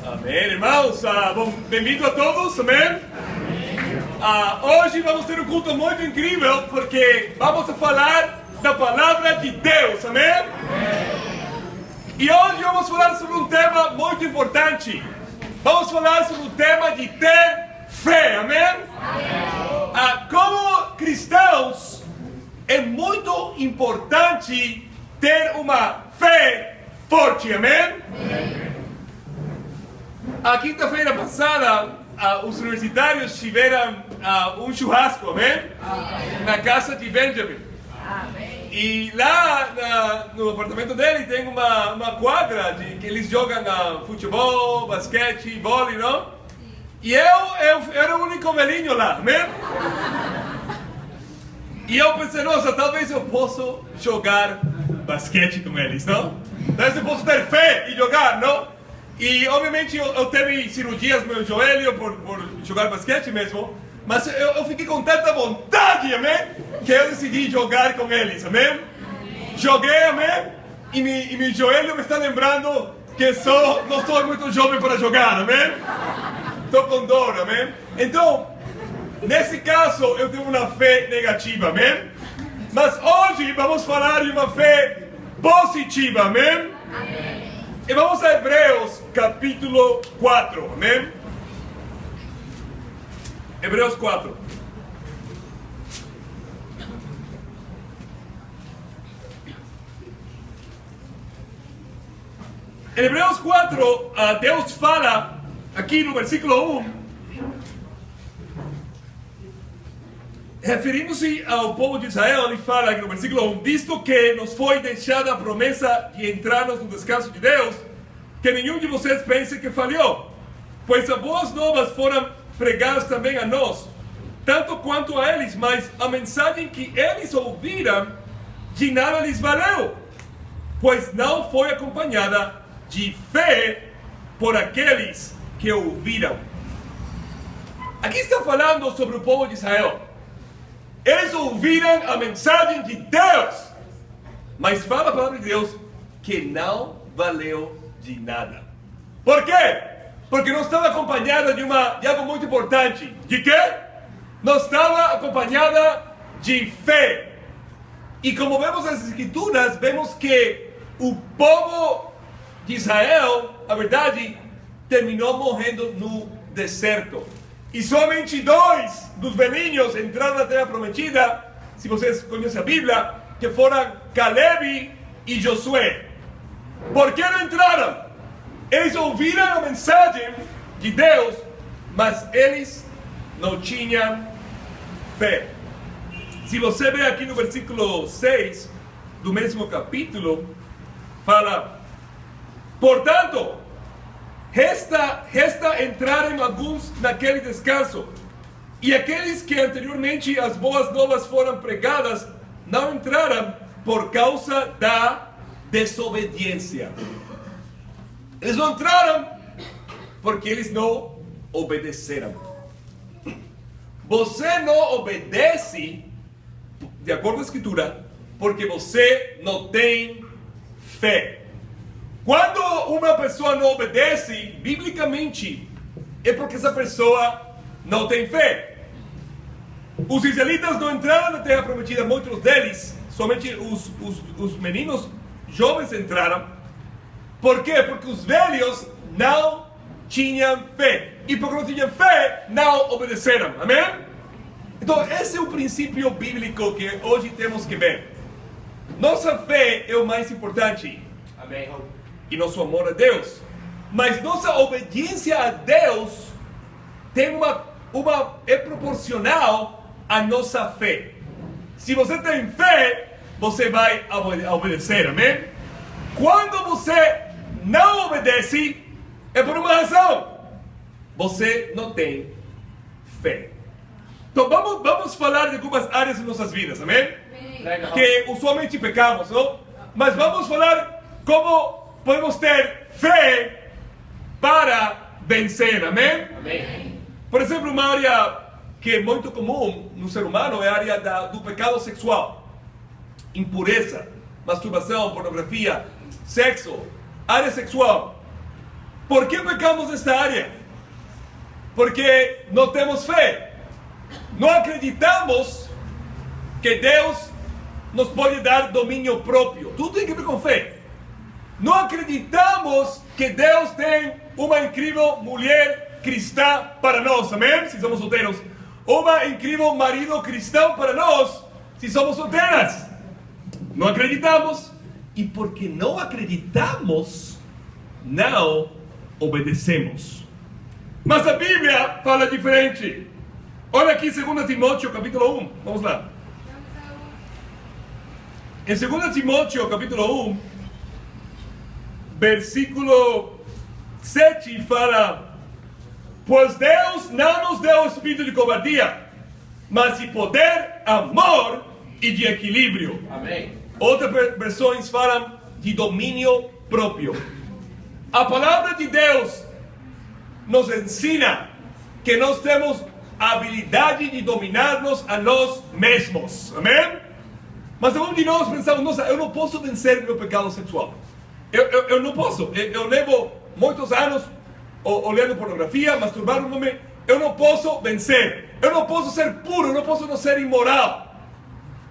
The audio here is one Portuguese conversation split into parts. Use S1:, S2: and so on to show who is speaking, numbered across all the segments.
S1: Amém, irmãos. Bem-vindo a todos, amém? Hoje vamos ter um culto muito incrível, porque vamos falar da palavra de Deus, amém? E hoje vamos falar sobre um tema muito importante. Vamos falar sobre o tema de ter fé, amém? Como cristãos, é muito importante ter uma fé forte, amém? A quinta-feira passada, os universitários tiveram um churrasco, amém? Na casa de Benjamin. E lá no apartamento dele tem uma quadra que eles jogam futebol, basquete, vôlei, não? E eu era o único velhinho lá, amém? E eu pensei, nossa, talvez eu possa jogar basquete com eles, não? Talvez eu possa ter fé e jogar, não? E obviamente eu tive cirurgias no meu joelho por jogar basquete mesmo, mas eu fiquei com tanta vontade, amém? Que eu decidi jogar com eles, amém? Joguei, amém? E meu joelho me está lembrando que não sou muito jovem para jogar, amém? Estou com dor, amém? Então, nesse caso, eu tenho uma fé negativa, amém? Mas hoje vamos falar de uma fé positiva, amém? E vamos a Hebreus capítulo 4, amém? Hebreus 4. Em Hebreus 4, Deus fala aqui no versículo 1, referindo-se ao povo de Israel, ele fala aqui no versículo 1, visto que nos foi deixada a promessa de entrarmos no descanso de Deus, que nenhum de vocês pense que falhou, pois as boas novas foram pregadas também a nós, tanto quanto a eles, mas a mensagem que eles ouviram de nada lhes valeu, pois não foi acompanhada de fé por aqueles que ouviram. Aqui está falando sobre o povo de Israel. Eles ouviram a mensagem de Deus, mas fala a palavra de Deus que não valeu de nada. Por quê? Porque não estava acompanhada de algo muito importante. De quê? Não estava acompanhada de fé. E como vemos nas Escrituras, vemos que o povo de Israel, a verdade, terminou morrendo no deserto. E somente 2 dos velhinhos entraram na terra prometida, se vocês conhecem a Bíblia, que foram Caleb e Josué. Por que não entraram? Eles ouviram a mensagem de Deus, mas eles não tinham fé. Se você vê aqui no versículo 6 do mesmo capítulo, fala: portanto, resta entrarem alguns naquele descanso, e aqueles que anteriormente as boas novas foram pregadas não entraram por causa da desobediência. Eles não entraram porque eles não obedeceram. Você não obedece, de acordo com a Escritura, porque você não tem fé. Quando uma pessoa não obedece, biblicamente, é porque essa pessoa não tem fé. Os israelitas não entraram na terra prometida, muitos deles, somente os meninos jovens entraram. Por quê? Porque os velhos não tinham fé. E porque não tinham fé, não obedeceram. Amém? Então, esse é o princípio bíblico que hoje temos que ver. Nossa fé é o mais importante.
S2: Amém.
S1: E nosso amor a Deus. Mas nossa obediência a Deus é proporcional à nossa fé. Se você tem fé, você vai obedecer, amém? Quando você não obedece, é por uma razão. Você não tem fé. Então vamos falar de algumas áreas de nossas vidas, amém?
S2: Legal.
S1: Que usualmente pecamos, não? Mas vamos falar como podemos ter fé para vencer, amém?
S2: Amém.
S1: Por exemplo, uma área que é muito comum no ser humano é a área do pecado sexual. Impureza, masturbação, pornografia, sexo, área sexual. ¿Por qué pecamos en esta área? Porque no tenemos fe. No acreditamos que Deus nos pode dar domínio próprio. Tudo tem que ver com fé. Não acreditamos que Deus tem uma incrível mulher cristã para nós, amém? Se somos solteiros. Uma incrível marido cristão para nós, se somos solteiras. Não acreditamos. E porque não acreditamos, não obedecemos. Mas a Bíblia fala diferente. Olha aqui 2 Timóteo capítulo 1. Vamos lá. Em 2 Timóteo capítulo 1, versículo 7 fala: pois Deus não nos deu espírito de covardia, mas de poder, amor e de equilíbrio. Amém. Outras versões falam de domínio próprio. A palavra de Deus nos ensina que nós temos a habilidade de dominar-nos a nós mesmos. Amém? Mas alguns de nós pensamos: nossa, eu não posso vencer meu pecado sexual. Eu não posso. Eu levo muitos anos olhando pornografia, masturbando-me. Eu não posso vencer. Eu não posso ser puro. Eu não posso não ser imoral.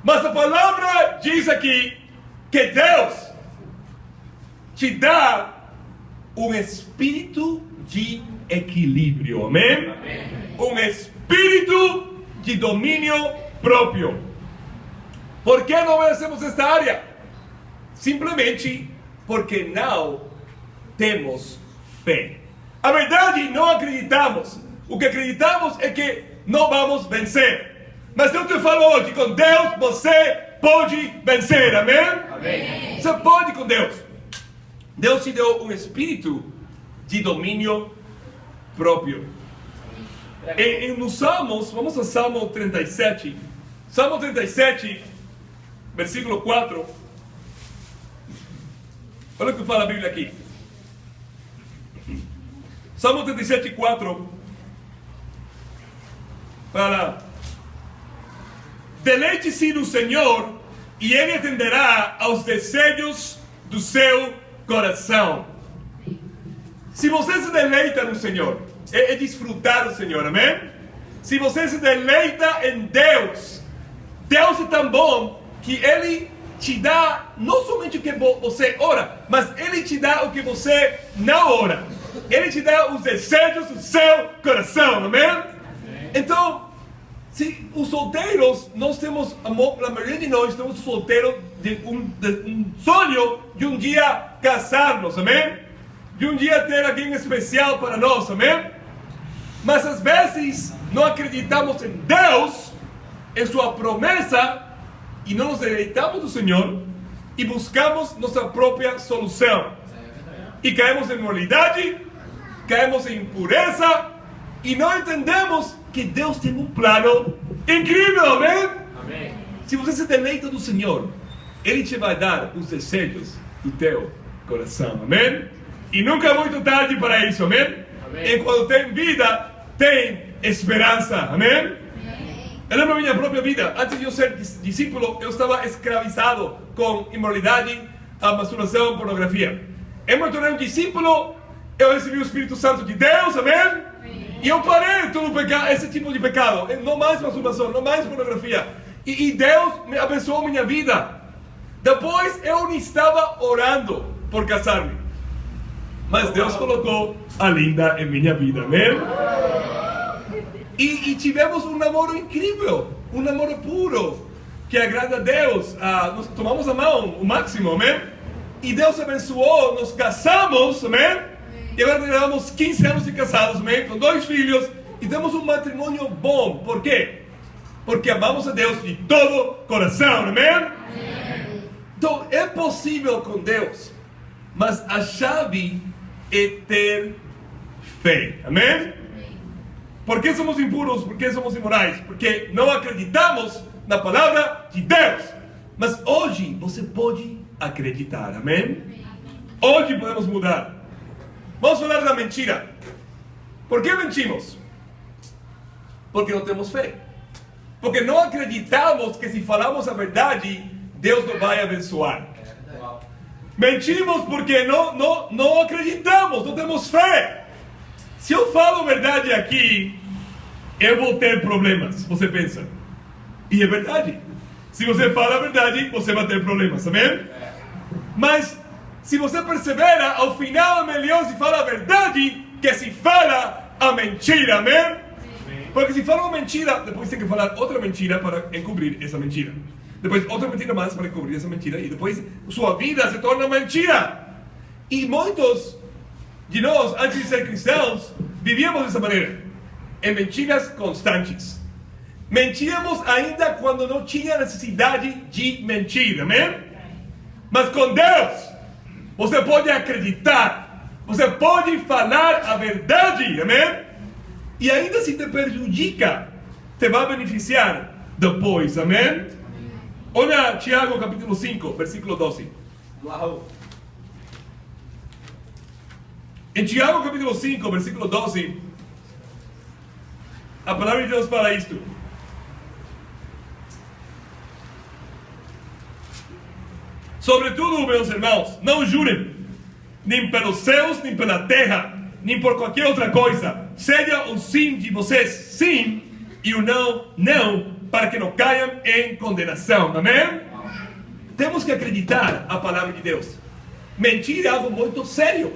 S1: Mas a palavra diz aqui que Deus te dá um espírito de equilíbrio. Amém? Amém. Um espírito de domínio próprio. Por que não obedecemos esta área? Simplesmente porque não temos fé. A verdade, não acreditamos. O que acreditamos é que não vamos vencer. Mas eu te falo hoje, com Deus você pode vencer, amém? Amém. Você pode com Deus. Deus te deu um espírito de domínio próprio. Nos Salmos, vamos a Salmo 37. Salmo 37, versículo 4. Olha o que fala a Bíblia aqui. Salmo 37, 4. Fala: deleite-se no Senhor e Ele atenderá aos desejos do seu coração. Se você se deleita no Senhor, é desfrutar do Senhor, amém? Se você se deleita em Deus, Deus é tão bom que Ele te dá não somente o que você ora, mas Ele te dá o que você não ora. Ele te dá os desejos do seu coração, amém? Então, se os solteiros, nós temos, a maioria de nós temos solteiros de um sonho de um dia casar-nos, amém? De um dia ter alguém especial para nós, amém? Mas às vezes não acreditamos em Deus, em sua promessa, e não nos deleitamos do Senhor e buscamos nossa própria solução. E caímos em imoralidade, caímos em impureza e não entendemos que Deus tem um plano incrível, amém? Amém. Se você se deleita do Senhor, Ele te vai dar os desejos do teu coração, amém? E nunca é muito tarde para isso, amém? Amém. Enquanto tem vida, tem esperança, amém? Eu lembro da minha própria vida. Antes de eu ser discípulo, eu estava escravizado com imoralidade, a masturbação, pornografia. Eu me tornei um discípulo, eu recebi o Espírito Santo de Deus, amém? E eu parei todo esse tipo de pecado. Não mais masturbação, não mais pornografia. E Deus me abençoou minha vida. Depois eu não estava orando por casar-me. Mas Deus colocou a Linda em minha vida, amém? E tivemos um namoro incrível, um namoro puro, que agrada a Deus. Nós tomamos a mão, o máximo, amém? E Deus abençoou, nos casamos, amém? E agora levamos 15 anos de casados, amém? Com 2 filhos, e temos um matrimônio bom. Por quê? Porque amamos a Deus de todo coração, amém? Então, é possível com Deus, mas a chave é ter fé, amém? Por que somos impuros? Por que somos imorais? Porque não acreditamos na palavra de Deus. Mas hoje você pode acreditar, amém? Hoje podemos mudar. Vamos falar da mentira. Por que mentimos? Porque não temos fé. Porque não acreditamos que se falamos a verdade, Deus nos vai abençoar. Mentimos porque não acreditamos, não temos fé. Se eu falo a verdade aqui, eu vou ter problemas, você pensa. E é verdade. Se você fala a verdade, você vai ter problemas, amém? Mas se você persevera, ao final é melhor se fala a verdade que se fala a mentira, amém? Porque se fala uma mentira, depois tem que falar outra mentira para encobrir essa mentira. Depois outra mentira mais para encobrir essa mentira. E depois sua vida se torna mentira. E muitos de nós, antes de ser cristãos, vivíamos dessa maneira. Em mentiras constantes. Mentíamos ainda quando não tinha necessidade de mentir, amém? Mas com Deus, você pode acreditar. Você pode falar a verdade, amém? E ainda se te prejudica, te vai beneficiar depois, amém? Olha Tiago capítulo 5, versículo 12.
S2: Uau.
S1: Em Tiago capítulo 5, versículo 12, a palavra de Deus fala isto. Sobretudo, meus irmãos, não jurem, nem pelos céus, nem pela terra, nem por qualquer outra coisa. Seja o sim de vocês sim, e o não, não, para que não caiam em condenação. Amém? Temos que acreditar a palavra de Deus. Mentir é algo muito sério.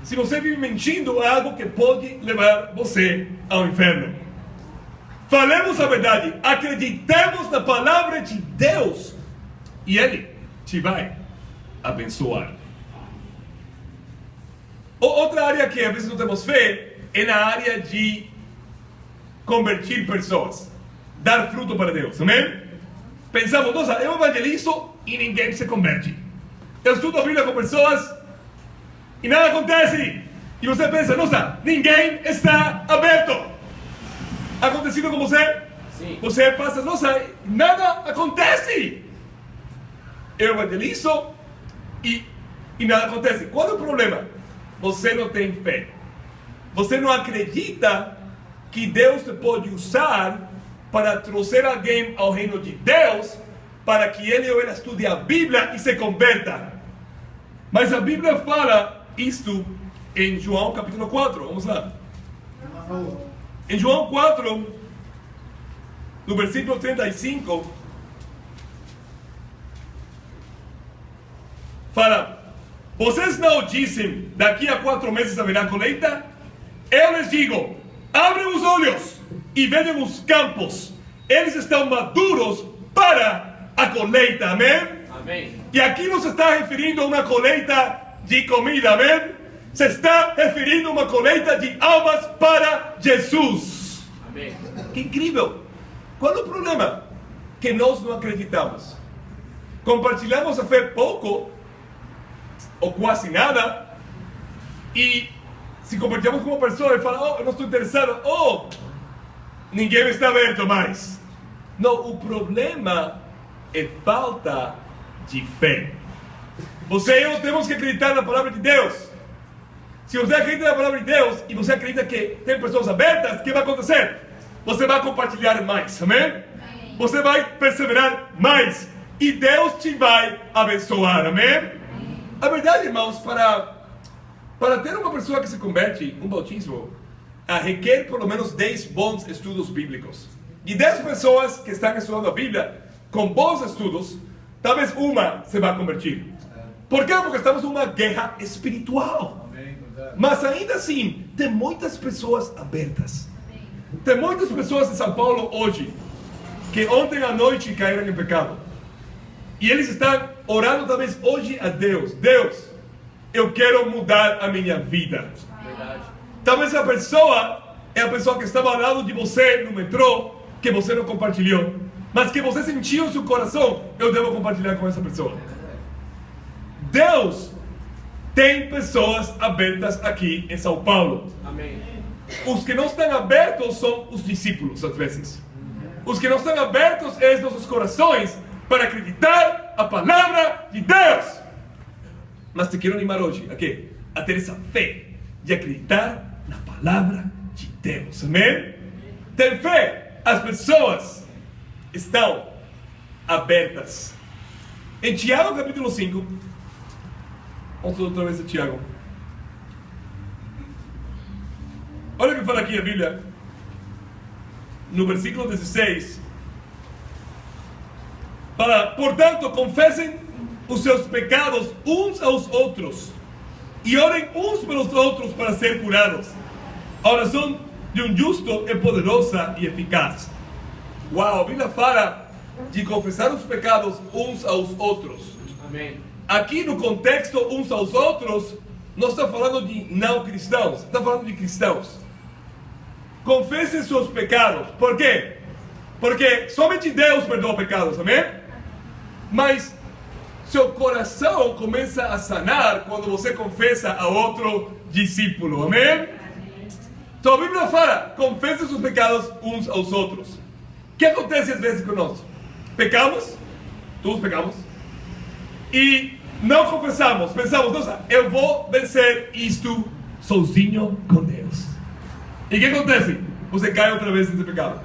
S1: Se você vive mentindo, é algo que pode levar você ao inferno. Falemos a verdade, acreditemos na palavra de Deus, e Ele te vai abençoar. Outra área que às vezes não temos fé é na área de convertir pessoas, dar fruto para Deus, amém? Pensamos, nossa, eu evangelizo e ninguém se converte. Eu estudo a Bíblia com pessoas e nada acontece. E você pensa, nossa, ninguém está aberto. Acontecido com você?
S2: Sim.
S1: Você passa, nossa, nada acontece. Eu evangelizo e nada acontece. Qual é o problema? Você não tem fé. Você não acredita que Deus te pode usar para trazer alguém ao reino de Deus, para que ele ou ela estude a Bíblia e se converta. Mas a Bíblia fala isto em João capítulo 4. Vamos lá. Em João 4, no versículo 35, fala: vocês não dizem, daqui a 4 meses haverá colheita? Eu lhes digo, abrem os olhos e vejam os campos. Eles estão maduros para a colheita, amém?
S2: Amém.
S1: E aqui não se está referindo a uma colheita de comida, amém? Se está referindo a uma colheita de almas para Jesus.
S2: Amém.
S1: Que incrível! Qual é o problema? Que nós não acreditamos. Compartilhamos a fé pouco, ou quase nada, e se compartilhamos com uma pessoa e fala, oh, eu não estou interessado, oh, ninguém me está aberto mais. Não, o problema é falta de fé. Você e eu temos que acreditar na palavra de Deus. Se você acredita na palavra de Deus e você acredita que tem pessoas abertas, o que vai acontecer? Você vai compartilhar mais, amém? Você vai perseverar mais e Deus te vai abençoar, amém? A verdade, irmãos, para ter uma pessoa que se converte, um bautismo, requer pelo menos 10 bons estudos bíblicos. E 10 pessoas que estão estudando a Bíblia, com bons estudos, talvez uma se vai convertir. Por quê? Porque estamos numa guerra espiritual. Mas ainda assim, tem muitas pessoas abertas. Tem muitas pessoas em São Paulo hoje, que ontem à noite caíram em pecado. E eles estão orando talvez hoje a Deus. Deus, eu quero mudar a minha vida.
S2: Verdade.
S1: Talvez a pessoa é a pessoa que estava ao lado de você no metrô, que você não compartilhou, mas que você sentiu no seu coração, eu devo compartilhar com essa pessoa. Deus tem pessoas abertas aqui em São Paulo.
S2: Amém.
S1: Os que não estão abertos são os discípulos, às vezes. Os que não estão abertos são os nossos corações para acreditar a palavra de Deus. Mas te quero animar hoje a ter essa fé de acreditar na palavra de Deus. Amém? Tem fé. As pessoas estão abertas. Em Tiago capítulo 5, Vamos outra vez a Tiago. Olha o que fala aqui a Bíblia. No versículo 16. Fala, portanto, confessem os seus pecados uns aos outros e orem uns pelos outros para ser curados. A oração de um justo é poderosa e eficaz. Uau, a Bíblia fala de confessar os pecados uns aos outros.
S2: Amém.
S1: Aqui no contexto uns aos outros, não está falando de não cristãos, está falando de cristãos. Confessem seus pecados. Por quê? Porque somente Deus perdoa pecados, amém? Mas seu coração começa a sanar quando você confessa a outro discípulo, amém? Então a Bíblia fala, confessem seus pecados uns aos outros. O que acontece às vezes conosco? Pecamos, todos pecamos, e não confessamos, pensamos, nossa, eu vou vencer isto sozinho com Deus. E o que acontece? Você cai outra vez nesse pecado.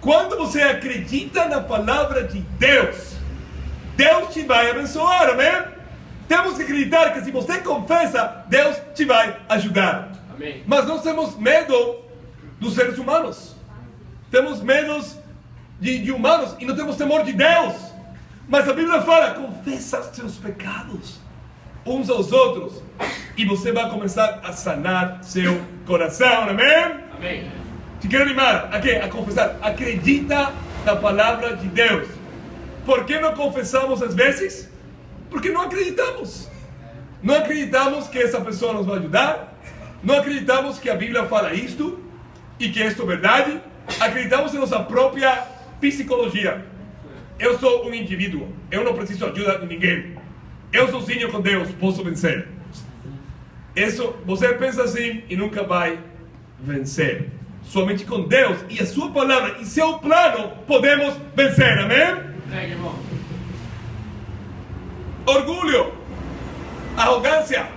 S1: Quando você acredita na palavra de Deus, Deus te vai abençoar, amém? Temos que acreditar que se você confessa, Deus te vai ajudar.
S2: Amém.
S1: Mas nós temos medo dos seres humanos. Temos medo de humanos e não temos temor de Deus. Mas a Bíblia fala, confessa seus pecados uns aos outros e você vai começar a sanar seu coração, amém?
S2: Amém.
S1: Te quero animar a quê? A confessar. Acredita na palavra de Deus. Por que não confessamos às vezes? Porque não acreditamos. Não acreditamos que essa pessoa nos vai ajudar. Não acreditamos que a Bíblia fala isto e que isto é verdade. Acreditamos em nossa própria psicologia. Eu sou um indivíduo. Eu não preciso de ajuda de ninguém. Eu sozinho com Deus posso vencer. Isso, você pensa assim e nunca vai vencer. Somente com Deus e a sua palavra e seu plano podemos vencer, amém? Orgulho, arrogância.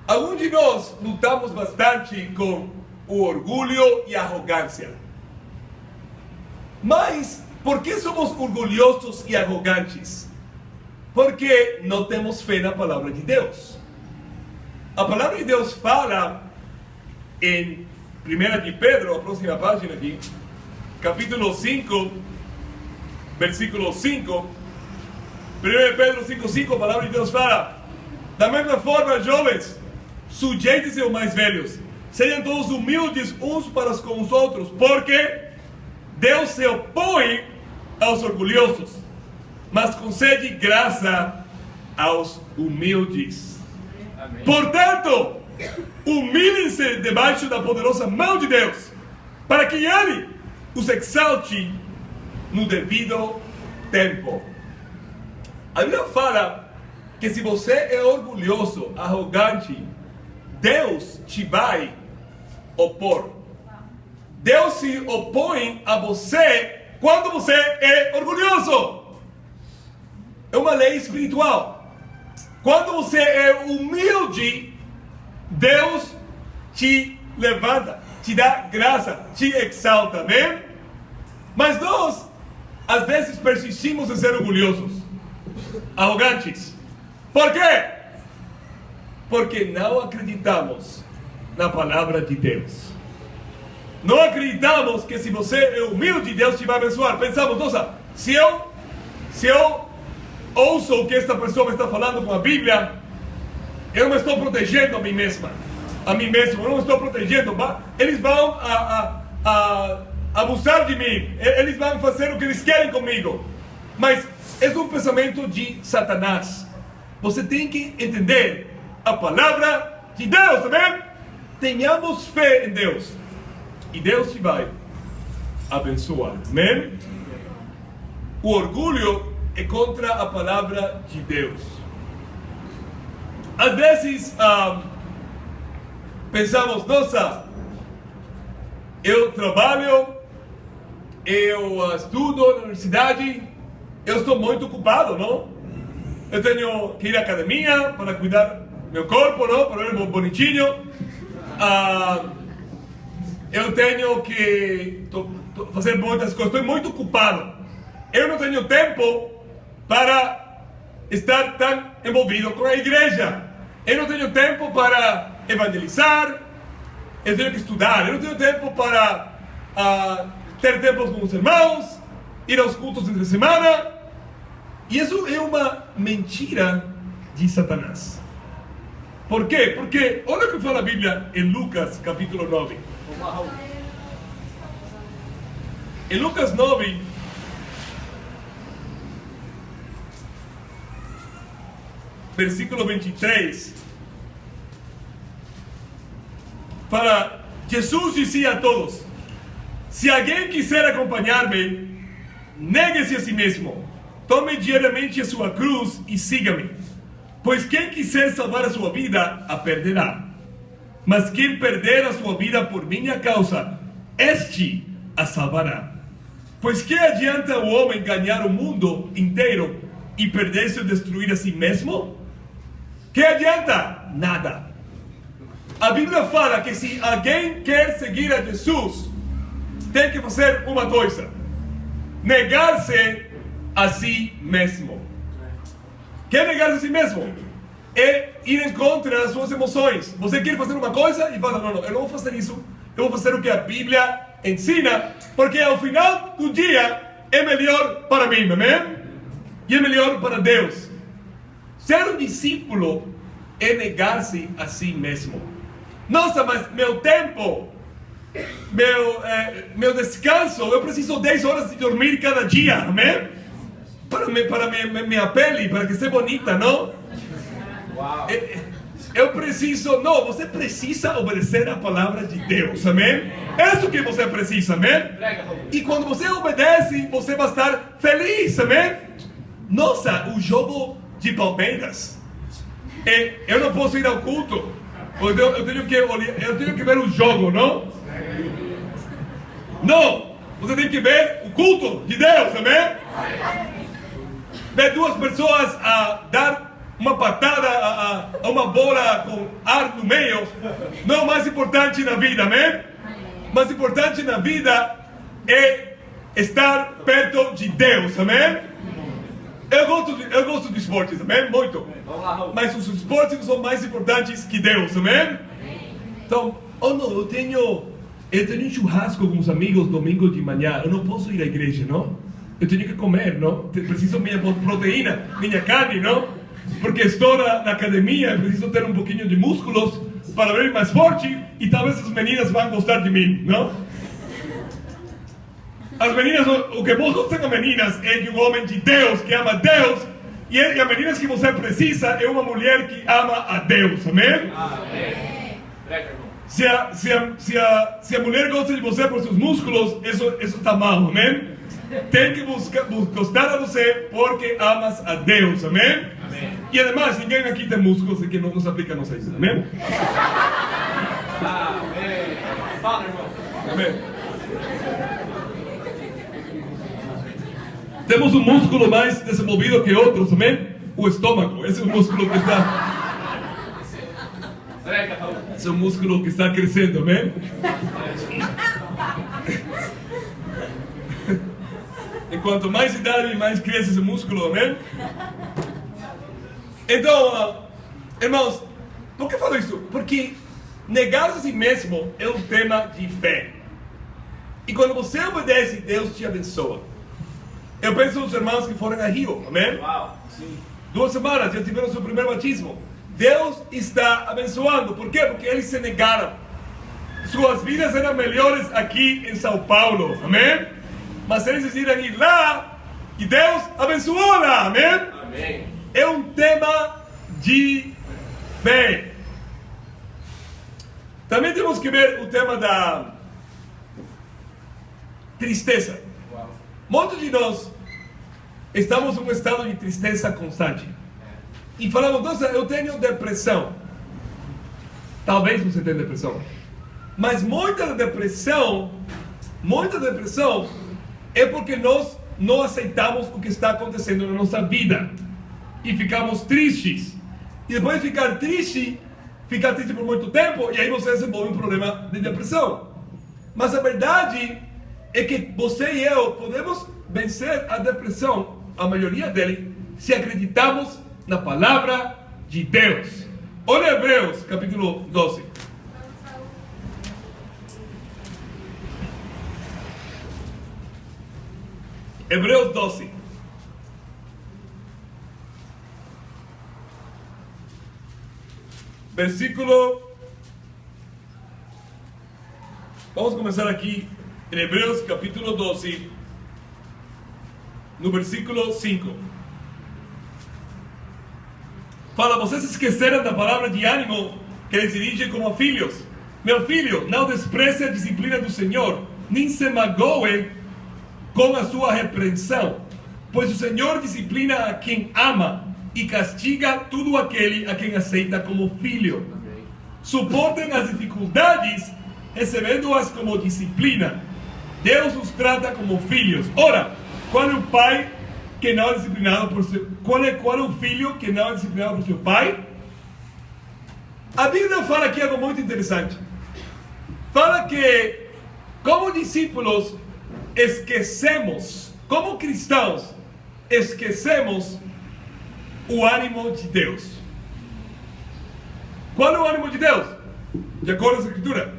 S1: Alguns de nós lutamos bastante com o orgulho e a arrogância. Mas, por que somos orgulhosos e arrogantes? Porque não temos fé na palavra de Deus. A palavra de Deus fala em 1 de Pedro, a próxima página aqui, capítulo 5, versículo 5. 1 Pedro 5:5, a palavra de Deus fala: da mesma forma, jovens, sujeitem-se aos mais velhos, sejam todos humildes uns para com os outros, porque Deus se opõe aos orgulhosos, mas concede graça aos humildes. Amém. Portanto, humilhem-se debaixo da poderosa mão de Deus, para que Ele os exalte no devido tempo. A Bíblia fala que se você é orgulhoso, arrogante, Deus te vai opor. Deus se opõe a você quando você é orgulhoso. É uma lei espiritual. Quando você é humilde, Deus te levanta, te dá graça, te exalta, amém? Mas nós, às vezes, persistimos em ser orgulhosos, arrogantes. Por quê? Porque não acreditamos na palavra de Deus. Não acreditamos que se você é humilde, Deus te vai abençoar. Pensamos, nossa, se eu ouço o que esta pessoa me está falando com a Bíblia, eu não estou protegendo a mim mesmo, eu não estou protegendo, eles vão abusar de mim, eles vão fazer o que eles querem comigo. Mas é um pensamento de Satanás. Você tem que entender a palavra de Deus, amém? Tenhamos fé em Deus e Deus te vai abençoar, amém? O orgulho é contra a palavra de Deus. Às vezes pensamos, nossa, eu trabalho, eu estudo na universidade, eu estou muito ocupado, não? Eu tenho que ir à academia para cuidar do meu corpo, não? Para ver bonitinho. Eu tenho que fazer muitas coisas, estou muito ocupado. Eu não tenho tempo para estar tão envolvido com a igreja. Eu não tenho tempo para evangelizar, eu tenho que estudar, eu não tenho tempo para ter tempo com os irmãos, ir aos cultos entre semana. E isso é uma mentira de Satanás. Por quê? Porque olha o que fala a Bíblia em Lucas capítulo 9. Em Lucas 9, versículo 23, fala: Jesus dizia a todos: se alguém quiser acompanhar-me, negue-se a si mesmo, tome diariamente a sua cruz e siga-me. Pois quem quiser salvar a sua vida, a perderá. Mas quem perder a sua vida por minha causa, este a salvará. Pois que adianta o homem ganhar o mundo inteiro e perder-se ou destruir a si mesmo? Que adianta? Nada. A Bíblia fala que se alguém quer seguir a Jesus, tem que fazer uma coisa: negar-se a si mesmo. Quer negar-se a si mesmo? É ir em contra das suas emoções. Você quer fazer uma coisa e fala: não, eu não vou fazer isso, eu vou fazer o que a Bíblia ensina, porque ao final do dia é melhor para mim, amém? E é melhor para Deus. Ser um discípulo é negar-se a si mesmo. Nossa, mas meu tempo, meu descanso, eu preciso 10 horas de dormir cada dia, amém? Para minha pele, para que seja bonita, não? Uau. Eu preciso, não, você precisa obedecer a palavra de Deus, amém? É isso que você precisa, amém? E quando você obedece, você vai estar feliz, amém? Nossa, o jogo de Palmeiras, eu não posso ir ao culto, eu tenho que ver o jogo, não? Não, você tem que ver o culto de Deus, amém? Ver duas pessoas a dar uma patada a uma bola com ar no meio não é o mais importante na vida, amém? O mais importante na vida é estar perto de Deus, amém? Eu gosto de esportes, amém? Muito. Mas os esportes não são mais importantes que Deus, amém? Então, eu tenho um churrasco com os amigos domingo de manhã, eu não posso ir à igreja, não? Eu tenho que comer, não? Preciso minha proteína, minha carne, não? Porque estou na academia, preciso ter um pouquinho de músculos para ver mais forte e talvez as meninas vão gostar de mim, não? As meninas, o que vos gostam das meninas é de um homem de Deus, que ama Deus, e as meninas que você precisa é uma mulher que ama a Deus, amém? Amém. Se a mulher gosta de você por seus músculos, isso está mal, amém? Tem que gostar de você porque amas a Deus, amém? Amém. E además, ninguém aqui tem músculos, que não se aplica a nós, amém? Amém. Fala, irmão. Amém. Temos um músculo mais desenvolvido que outros, amém? O estômago, esse é o músculo que está... Esse é o músculo que está crescendo, amém? E quanto mais idade, mais cresce esse músculo, amém? Então, irmãos, por que falo isso? Porque negar-se a si mesmo é um tema de fé. E quando você obedece, Deus te abençoa. Eu penso nos irmãos que foram a Rio, amém? Uau, sim. 2 semanas, já tiveram seu primeiro batismo. Deus está abençoando. Por quê? Porque eles se negaram. Suas vidas eram melhores aqui em São Paulo, amém? Mas eles decidiram ir lá e Deus abençoou lá, amém? Amém. É um tema de fé. Também temos que ver o tema da tristeza. Uau. Muitos de nós estamos em um estado de tristeza constante. E falamos: nossa, eu tenho depressão. Talvez você tenha depressão. Mas muita depressão é porque nós não aceitamos o que está acontecendo na nossa vida. E ficamos tristes. E depois de ficar triste por muito tempo, e aí você desenvolve um problema de depressão. Mas a verdade é que você e eu podemos vencer a depressão, a maioria dele, se acreditamos na palavra de Deus. Olha Hebreus, capítulo 12. Hebreus 12. Versículo. Vamos começar aqui em Hebreus capítulo 12, no versículo 5. Fala, vocês esqueceram da palavra de ânimo que lhes dirige como filhos. Meu filho, não despreze a disciplina do Senhor, nem se magoe com a sua repreensão, pois o Senhor disciplina a quem ama e castiga todo aquele a quem aceita como filho. Suportem as dificuldades, recebendo-as como disciplina. Deus os trata como filhos. Ora, qual é o pai que não é disciplinado por seu... Qual é o filho que não é disciplinado por seu pai? A Bíblia fala aqui algo muito interessante. Fala que, como discípulos, esquecemos, como cristãos, esquecemos o ânimo de Deus. Qual é o ânimo de Deus? De acordo com a Escritura.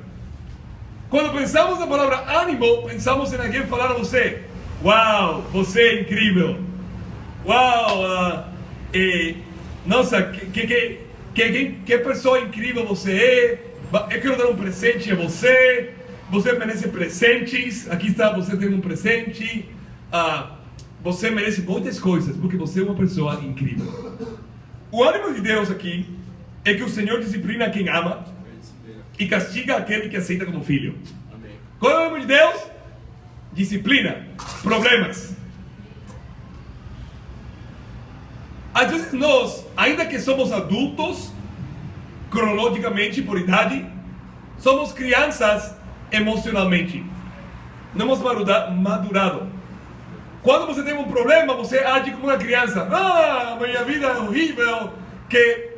S1: Quando pensamos na palavra ânimo, pensamos em alguém falar a você: uau, você é incrível. Uau, nossa, que pessoa incrível você é. Eu quero dar um presente a você. Você merece presentes. Aqui está, você tem um presente. Você merece muitas coisas, porque você é uma pessoa incrível. O ânimo de Deus aqui é que o Senhor disciplina quem ama e castiga aquele que aceita como filho. Amém. Qual é o ânimo de Deus? Disciplina, problemas. Às vezes nós, ainda que somos adultos, cronologicamente, por idade, somos crianças emocionalmente. Não hemos madurado. Quando você tem um problema, você age como uma criança. Minha vida é horrível. Que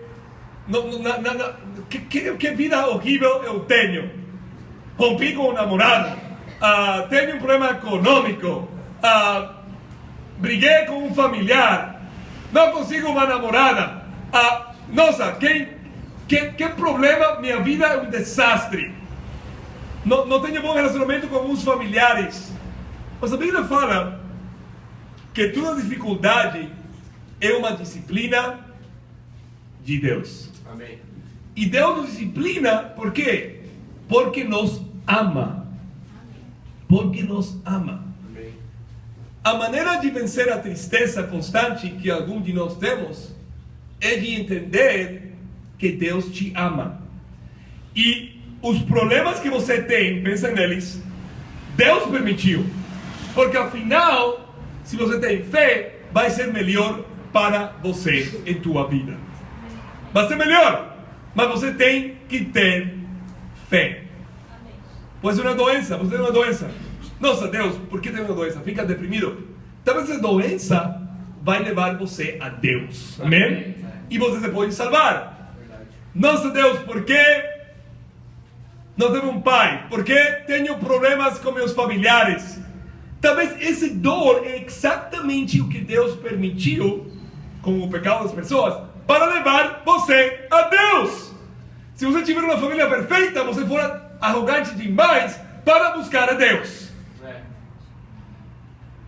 S1: vida horrível eu tenho. Rompi com o namorado. Tenho um problema econômico. Briguei com um familiar. Não consigo uma namorada. Nossa, que problema. Minha vida é um desastre. Não tenho bom relacionamento com alguns familiares. Mas a Bíblia fala que toda dificuldade é uma disciplina de Deus. Amém. E Deus nos disciplina, por quê? Porque nos ama. Porque nos ama. Amém. A maneira de vencer a tristeza constante que algum de nós temos é de entender que Deus te ama. E os problemas que você tem, pensa neles, Deus permitiu. Porque afinal, se você tem fé, vai ser melhor para você em tua vida. Vai ser melhor, mas você tem que ter fé. Pode ser uma doença, você tem uma doença. Nossa, Deus, por que tem uma doença? Fica deprimido. Talvez essa doença vai levar você a Deus. Amém? E você se pode salvar. Nossa, Deus, por que não tenho um pai? Por que tenho problemas com meus familiares? Talvez esse dor é exatamente o que Deus permitiu com o pecado das pessoas para levar você a Deus. Se você tiver uma família perfeita, você for arrogante demais para buscar a Deus.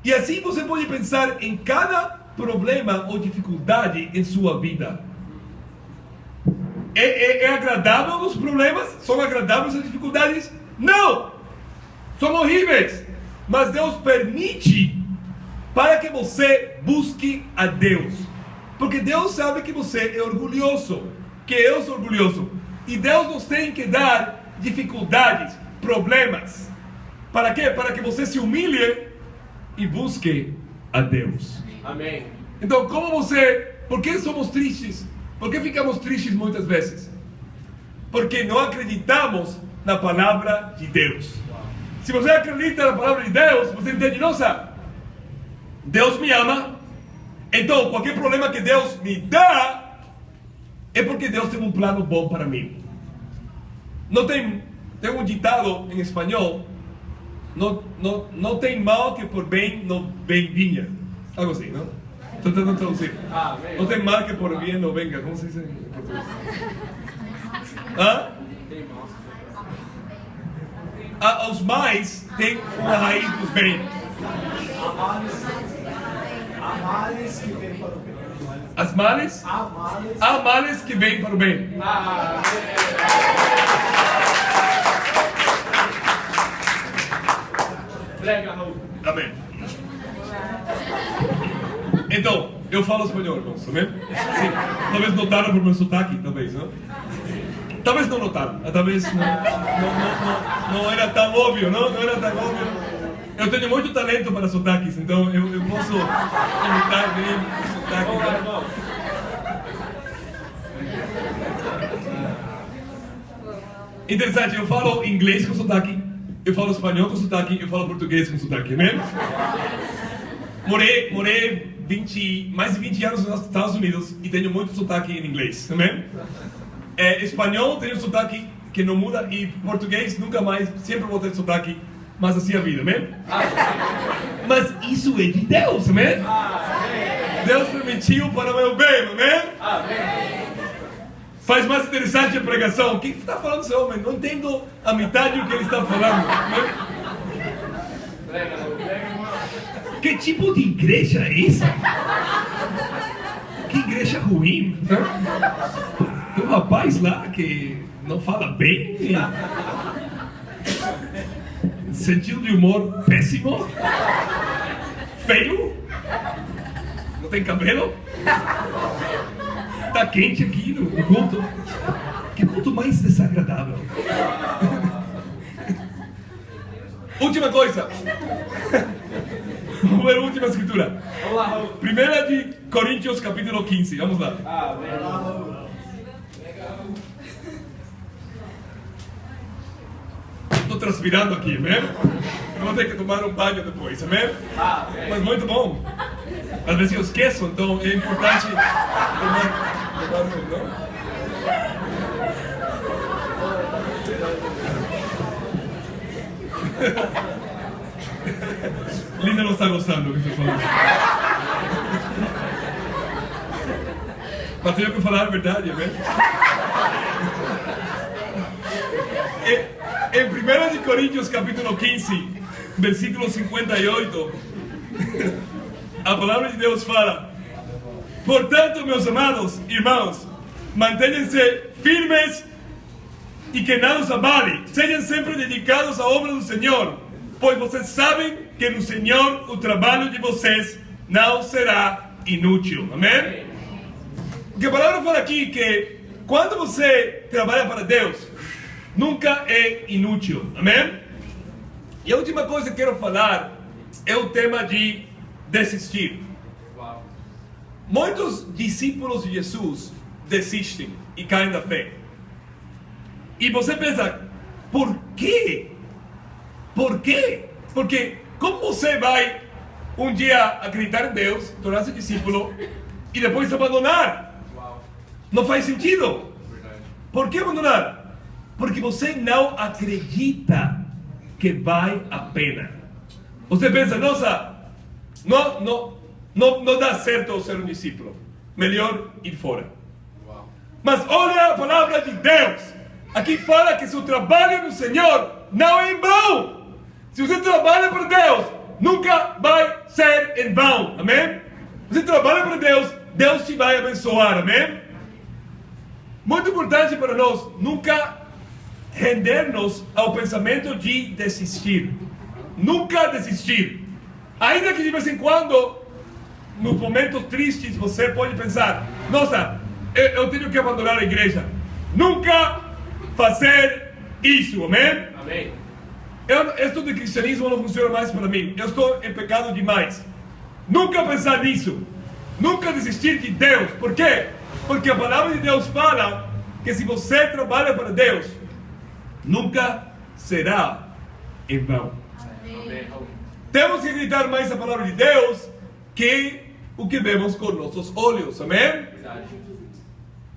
S1: E assim você pode pensar em cada problema ou dificuldade em sua vida. É agradável os problemas? São agradáveis as dificuldades? Não! São horríveis. Mas Deus permite para que você busque a Deus. Porque Deus sabe que você é orgulhoso, que eu sou orgulhoso. E Deus nos tem que dar dificuldades, problemas. Para quê? Para que você se humilhe e busque a Deus. Amém. Então, por que somos tristes? Por que ficamos tristes muitas vezes? Porque não acreditamos na palavra de Deus. Se você acredita na palavra de Deus, você entende, nossa, Deus me ama, então qualquer problema que Deus me dá, é porque Deus tem um plano bom para mim. Tem um ditado em espanhol, não tem mal que por bem não venha. Algo assim, não? Estou tentando traduzir. Não tem mal que por bem não venga. Como se diz em português? Os mais têm uma raiz dos bem.
S2: Amales que vem para o bem.
S1: As males? Há males que vêm para o bem. Amém. Então, eu falo espanhol, irmãos, amém? Sim. Talvez notaram por meu sotaque, talvez, não? Talvez não notaram, talvez não era tão óbvio, não era tão óbvio. Eu tenho muito talento para sotaques, então eu posso imitar bem o sotaque. Né? Interessante, eu falo inglês com sotaque, eu falo espanhol com sotaque, eu falo português com sotaque, amém? Morei mais de 20 anos nos Estados Unidos e tenho muito sotaque em inglês, amém? Espanhol tenho sotaque que não muda e português nunca mais, sempre vou ter sotaque, mas assim é a vida, amém? Mas isso é de Deus, amém? Deus permitiu para o meu bem, amém? Faz mais interessante a pregação. O que está falando esse homem? Não entendo a metade do que ele está falando, amém? Que tipo de igreja é essa? Que igreja ruim. Tem um rapaz lá que não fala bem. Sentido de humor péssimo. Feio. Não tem cabelo. Tá quente aqui no culto. Que culto mais desagradável. Última coisa. Vamos ver a última escritura. 1 de Coríntios capítulo 15. Vamos lá. Estou transpirando aqui, amém? Eu vou ter que tomar um banho depois, amém? Mas muito bom. Às vezes eu esqueço, então é importante tomar um, não? Linda não está gostando do que estou falando. Mas tenho que falar a verdade, amém? Em 1 de Coríntios capítulo 15, versículo 58, a palavra de Deus fala: portanto, meus amados irmãos, mantenham-se firmes e que nada os abale, sejam sempre dedicados à obra do Senhor, pois vocês sabem que no Senhor o trabalho de vocês não será inútil. Amém? O que a palavra fala aqui que quando você trabalha para Deus, nunca é inútil. Amém? E a última coisa que quero falar é o tema de desistir. Muitos discípulos de Jesus desistem e caem da fé. E você pensa, por quê? Por quê? Porque como você vai um dia acreditar em Deus, tornar-se discípulo e depois abandonar? Não faz sentido. Por que abandonar? Porque você não acredita que vale a pena. Você pensa, nossa, não dá certo eu ser um discípulo. Melhor ir fora. Mas olha a palavra de Deus. Aqui fala que seu trabalho no Senhor não é em vão. Se você trabalha para Deus, nunca vai ser em vão. Amém? Você trabalha para Deus, Deus te vai abençoar. Amém? Muito importante para nós nunca render-nos ao pensamento de desistir. Nunca desistir. Ainda que de vez em quando, nos momentos tristes, você pode pensar, nossa, eu tenho que abandonar a igreja. Nunca fazer isso, amém? Amém. Esto de cristianismo não funciona mais para mim. Eu estou em pecado demais. Nunca pensar nisso. Nunca desistir de Deus. Por quê? Porque a palavra de Deus fala que se você trabalha para Deus, nunca será em vão. Amém. Temos que acreditar mais na palavra de Deus que o que vemos com nossos olhos. Amém?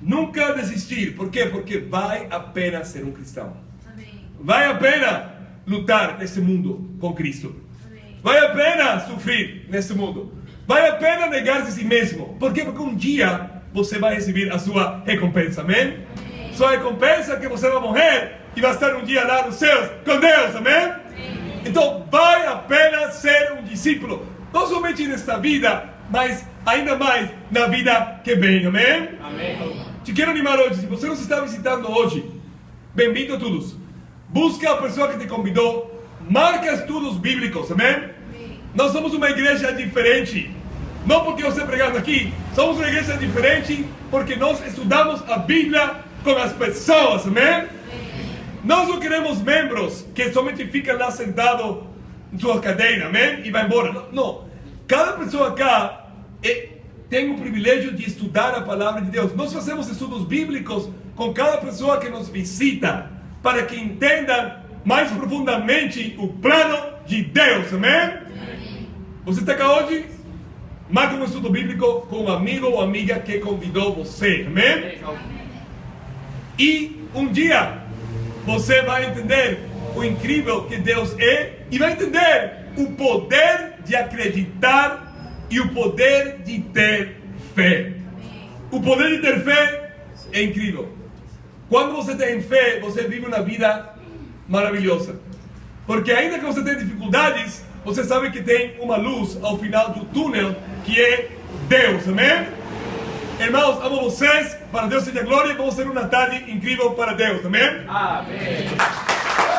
S1: Nunca desistir. Por quê? Porque vale a pena ser um cristão. Amém. Vale a pena lutar nesse mundo com Cristo. Amém. Vale a pena sofrer nesse mundo. vale a pena negar-se a si mesmo. Por quê? Porque um dia você vai receber a sua recompensa, amém? Sua recompensa é que você vai morrer e vai estar um dia lá nos céus com Deus, amém? Então vale a pena ser um discípulo, não somente nesta vida, mas ainda mais na vida que vem, amém?
S3: Amém.
S1: Te quero animar hoje, se você nos está visitando hoje, bem-vindo a todos. Busca a pessoa que te convidou, marca estudos bíblicos, amém? Nós somos uma igreja diferente. Não porque eu estou pregando aqui, somos uma igreja diferente porque nós estudamos a Bíblia com as pessoas, amém? Nós não queremos membros que somente ficam lá sentados em sua cadeira, amém? E vai embora. Não, não. Cada pessoa cá tem o privilégio de estudar a palavra de Deus. Nós fazemos estudos bíblicos com cada pessoa que nos visita, para que entendam mais profundamente o plano de Deus, amém? Você está cá hoje? Marca um estudo bíblico com um amigo ou amiga que convidou você, amém? E um dia você vai entender o incrível que Deus é e vai entender o poder de acreditar e o poder de ter fé. O poder de ter fé é incrível. Quando você tem fé, você vive uma vida maravilhosa. Porque ainda que você tenha dificuldades, você sabe que tem uma luz ao final do túnel, que é Deus, amém? Irmãos, amo vocês, para Deus seja glória, vamos ter uma tarde incrível para Deus, amém?
S3: Amém.